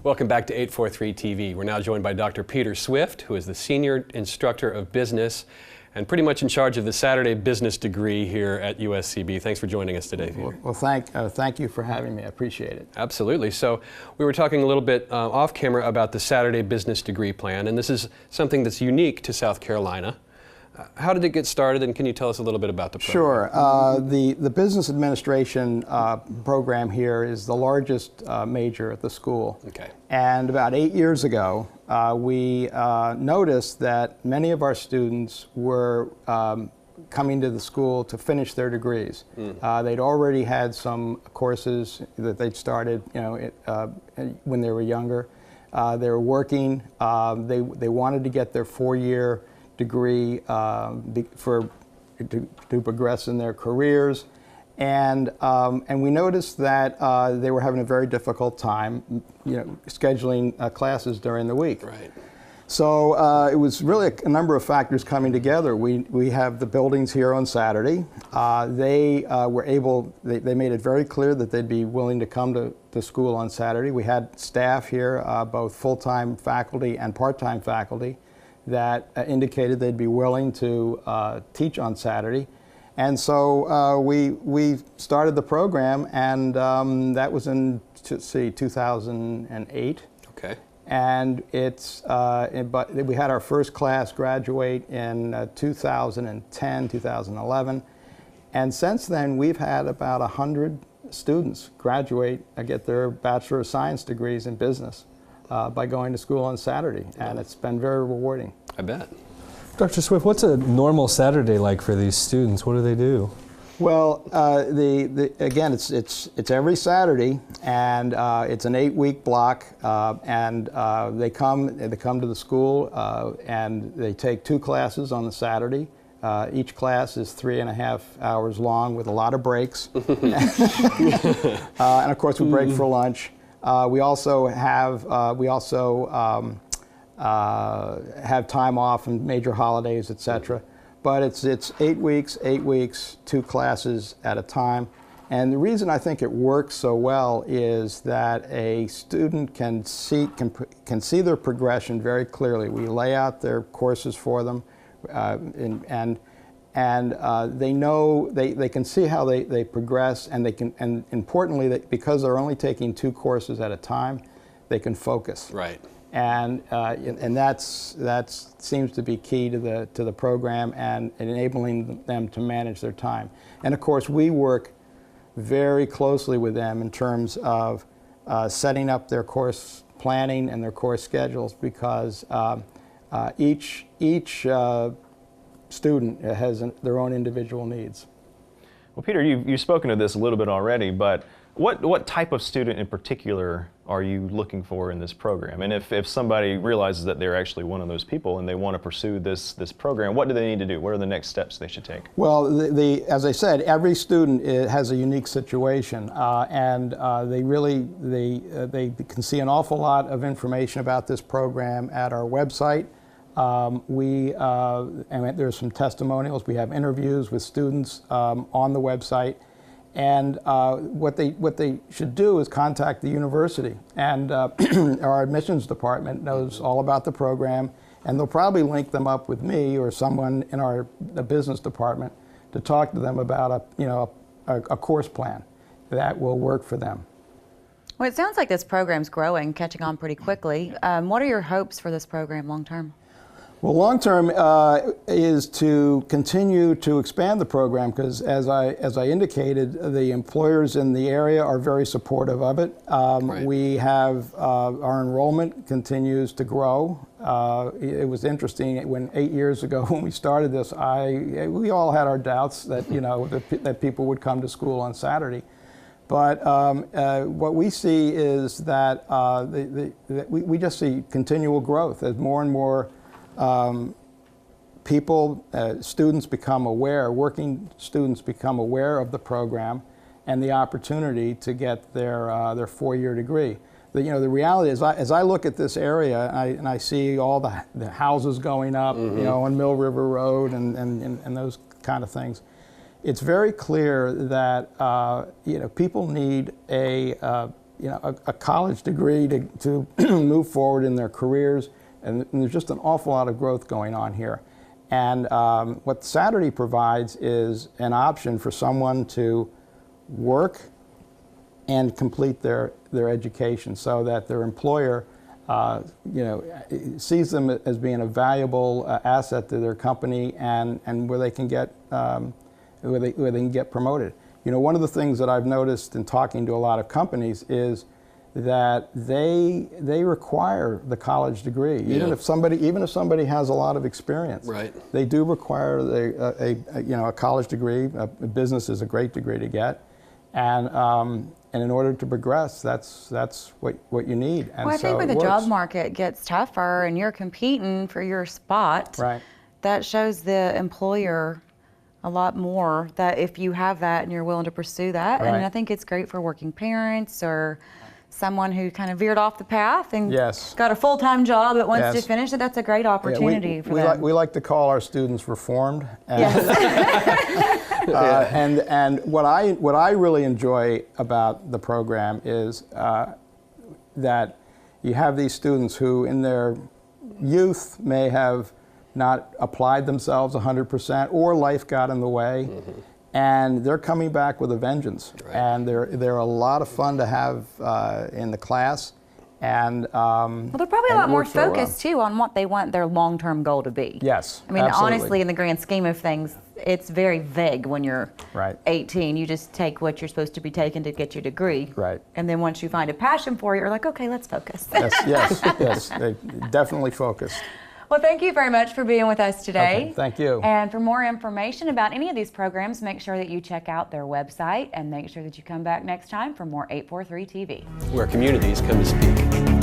Welcome back to 843 TV. We're now joined by Dr. Peter Swift, who is the Senior Instructor of Business and pretty much in charge of the Saturday Business degree here at USCB. Thanks for joining us today, Peter. Well, thank you for having me. I appreciate it. Absolutely. So we were talking a little bit off camera about the Saturday Business degree plan, and this is something that's unique to South Carolina. How did it get started, and can you tell us a little bit about the program? Sure. The business administration program here is the largest major at the school. Okay. And about 8 years ago, we noticed that many of our students were coming to the school to finish their degrees. They'd already had some courses that they'd started, when they were younger. They were working. They wanted to get their four-year degree to progress in their careers, and we noticed that they were having a very difficult time, scheduling classes during the week. Right. So it was really a number of factors coming together. We have the buildings here on Saturday. They made it very clear that they'd be willing to come to school on Saturday. We had staff here, both full-time faculty and part-time faculty, that indicated they'd be willing to teach on Saturday. And so we started the program, and that was in 2008. Okay. And but we had our first class graduate in 2010, 2011. And since then, we've had about 100 students graduate and get their Bachelor of Science degrees in business by going to school on Saturday, and it's been very rewarding. I bet. Dr. Swift, what's a normal Saturday like for these students? What do they do? Well, again, it's every Saturday, and it's an 8-week block, and they come to the school, and they take 2 classes on the Saturday. Each class is 3.5 hours long with a lot of breaks, and of course we break for lunch. We also have time off and major holidays, etc. But it's 8 weeks, 2 classes at a time. And the reason I think it works so well is that a student can see their progression very clearly. We lay out their courses for them, and they know they can see how they progress, and importantly, because they're only taking 2 courses at a time, they can focus. Right. And that seems to be key to the program and enabling them to manage their time. And of course, we work very closely with them in terms of setting up their course planning and their course schedules, because each student has their own individual needs. Well, Peter, you've spoken of this a little bit already, but what type of student in particular are you looking for in this program? And if somebody realizes that they're actually one of those people and they want to pursue this program, what do they need to do? What are the next steps they should take? Well, as I said, every student has a unique situation, and they can see an awful lot of information about this program at our website. And there's some testimonials. We have interviews with students on the website. And what they should do is contact the university. And our admissions department knows all about the program, and they'll probably link them up with me or someone in the business department to talk to them about a course plan that will work for them. Well, it sounds like this program's growing, catching on pretty quickly. What are your hopes for this program long term? Well, long term is to continue to expand the program, because as I indicated, the employers in the area are very supportive of it. Right. We have our enrollment continues to grow. It was interesting when 8 years ago when we started this, we all had our doubts that that people would come to school on Saturday. But what we see is that we just see continual growth as more and more students become aware, working students become aware of the program and the opportunity to get their 4-year degree. The reality is, as I look at this area and I see all the houses going up, on Mill River Road and those kind of things, it's very clear that people need a a college degree to move forward in their careers, and there's just an awful lot of growth going on here. And what Saturday provides is an option for someone to work and complete their education, so that their employer sees them as being a valuable asset to their company, and where they can get where they can get promoted. One of the things that I've noticed in talking to a lot of companies is that they require the college degree, even if somebody has a lot of experience. Right. They do require a college degree. A business is a great degree to get, and in order to progress, that's what you need. And Well, I so think when it the job works. market gets tougher and you're competing for your spot, Right. that shows the employer a lot more, that if you have that and you're willing to pursue that. And Right. I think it's great for working parents or someone who kind of veered off the path and Yes. got a full-time job but wants to Yes. finish it. That's a great Yeah, opportunity for we them. we like to call our students reformed. And, Yes. and what I really enjoy about the program is that you have these students who in their youth may have not applied themselves 100%, or life got in the way, and they're coming back with a vengeance. Right. And they're a lot of fun to have in the class. And Well, they're probably a and lot more works very well. focused too on what they want their long-term goal to be. Yes, I mean, absolutely. honestly, in the grand scheme of things, it's very vague when you're Right. 18. You just take what you're supposed to be taking to get your degree. Right. And then once you find a passion for it, you're like, okay, let's focus. Yes, they definitely focused. Well, thank you very much for being with us today. Okay, thank you. And for more information about any of these programs, make sure that you check out their website and make sure that you come back next time for more 843 TV. Where communities come to speak.